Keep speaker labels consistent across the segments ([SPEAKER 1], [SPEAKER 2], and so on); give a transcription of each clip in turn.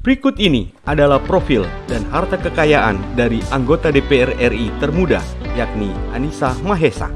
[SPEAKER 1] Berikut ini adalah profil dan harta kekayaan dari anggota DPR RI termuda, yakni Anissa Mahesa.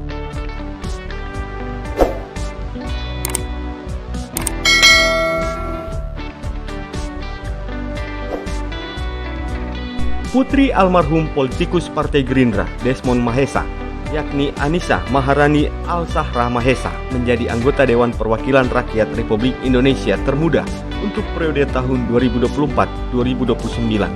[SPEAKER 1] Putri almarhum politikus Partai Gerindra Desmond Mahesa, yakni Anissa Maharani Alsahra Mahesa, menjadi anggota Dewan Perwakilan Rakyat Republik Indonesia termuda untuk periode tahun 2024-2029.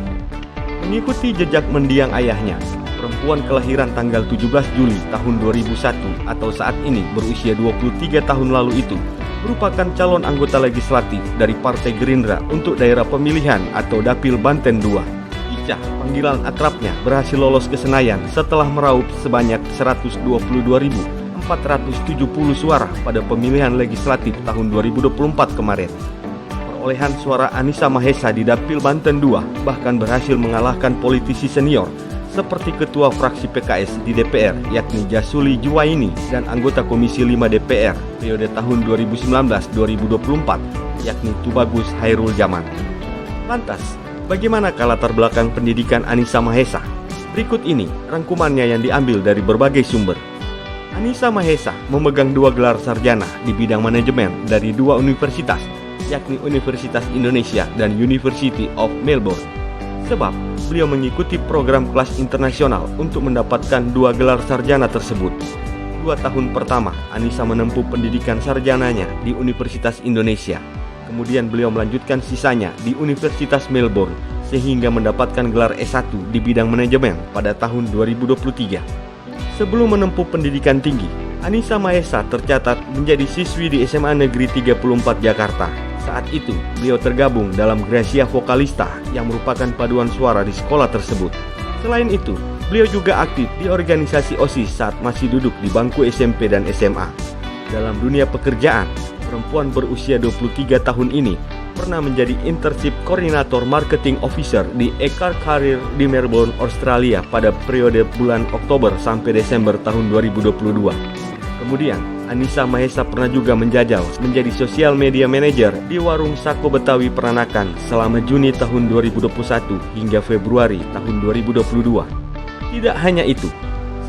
[SPEAKER 1] Mengikuti jejak mendiang ayahnya, perempuan kelahiran tanggal 17 Juli tahun 2001 atau saat ini berusia 23 tahun lalu itu, merupakan calon anggota legislatif dari Partai Gerindra untuk daerah pemilihan atau Dapil Banten II. Ica, panggilan akrabnya, berhasil lolos ke Senayan setelah meraup sebanyak 122.470 suara pada pemilihan legislatif tahun 2024 kemarin. Perolehan suara Anissa Mahesa di Dapil Banten II bahkan berhasil mengalahkan politisi senior seperti Ketua Fraksi PKS di DPR, yakni Jasuli Juwaini, dan anggota Komisi 5 DPR periode tahun 2019-2024, yakni Tubagus Hairul Jaman. Lantas, bagaimanakah latar belakang pendidikan Anissa Mahesa? Berikut ini rangkumannya yang diambil dari berbagai sumber. Anissa Mahesa memegang 2 gelar sarjana di bidang manajemen dari 2 universitas, yakni Universitas Indonesia dan University of Melbourne. Sebab beliau mengikuti program kelas internasional untuk mendapatkan 2 gelar sarjana tersebut. 2 tahun pertama, Anissa menempuh pendidikan sarjananya di Universitas Indonesia. Kemudian beliau melanjutkan sisanya di Universitas Melbourne sehingga mendapatkan gelar S1 di bidang manajemen pada tahun 2023. Sebelum menempuh pendidikan tinggi, Anissa Mahesa tercatat menjadi siswi di SMA Negeri 34 Jakarta. Saat itu, beliau tergabung dalam Gracia Vocalista yang merupakan paduan suara di sekolah tersebut. Selain itu, beliau juga aktif di organisasi OSIS saat masih duduk di bangku SMP dan SMA. Dalam dunia pekerjaan, perempuan berusia 23 tahun ini pernah menjadi Internship Koordinator Marketing Officer di Ekar Career di Melbourne, Australia pada periode bulan Oktober sampai Desember tahun 2022. Kemudian, Anissa Mahesa pernah juga menjajal menjadi Social Media Manager di Warung Sako Betawi Peranakan selama Juni tahun 2021 hingga Februari tahun 2022. Tidak hanya itu,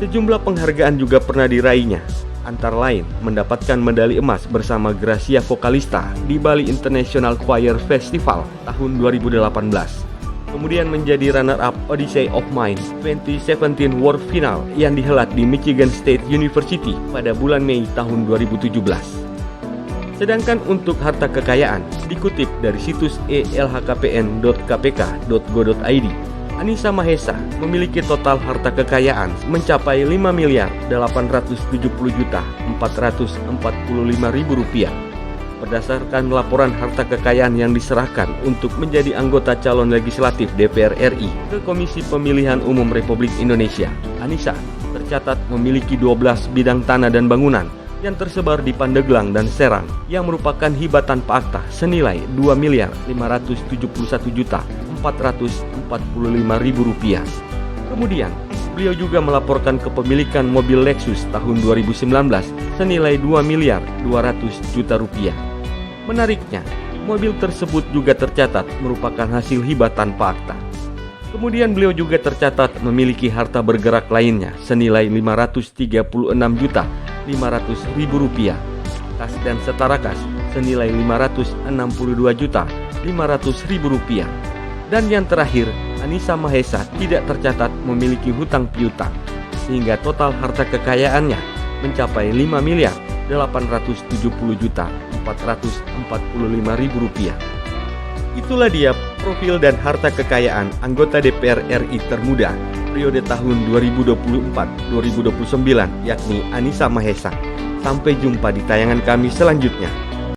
[SPEAKER 1] sejumlah penghargaan juga pernah diraihnya, antara lain mendapatkan medali emas bersama Gracia Vocalista di Bali International Choir Festival tahun 2018. Kemudian menjadi runner-up Odyssey of Mind 2017 World Final yang dihelat di Michigan State University pada bulan Mei tahun 2017. Sedangkan untuk harta kekayaan, dikutip dari situs elhkpn.kpk.go.id, Anissa Mahesa memiliki total harta kekayaan mencapai Rp5.870.445.000 berdasarkan laporan harta kekayaan yang diserahkan untuk menjadi anggota calon legislatif DPR RI ke Komisi Pemilihan Umum Republik Indonesia. Anissa tercatat memiliki 12 bidang tanah dan bangunan yang tersebar di Pandeglang dan Serang yang merupakan hibatan Pak Akta senilai Rp2.571.445.000. Kemudian, beliau juga melaporkan kepemilikan mobil Lexus tahun 2019 senilai Rp2.200.000.000. Menariknya, mobil tersebut juga tercatat merupakan hasil hibatan Pak Akta. Kemudian beliau juga tercatat memiliki harta bergerak lainnya senilai Rp536.500.000, kas dan setara kas senilai Rp562.500.000. Dan yang terakhir, Anissa Mahesa tidak tercatat memiliki hutang piutang, sehingga total harta kekayaannya mencapai Rp5.870.445.000. Itulah dia profil dan harta kekayaan anggota DPR RI termuda periode tahun 2024-2029, yakni Anissa Mahesa. Sampai jumpa di tayangan kami selanjutnya.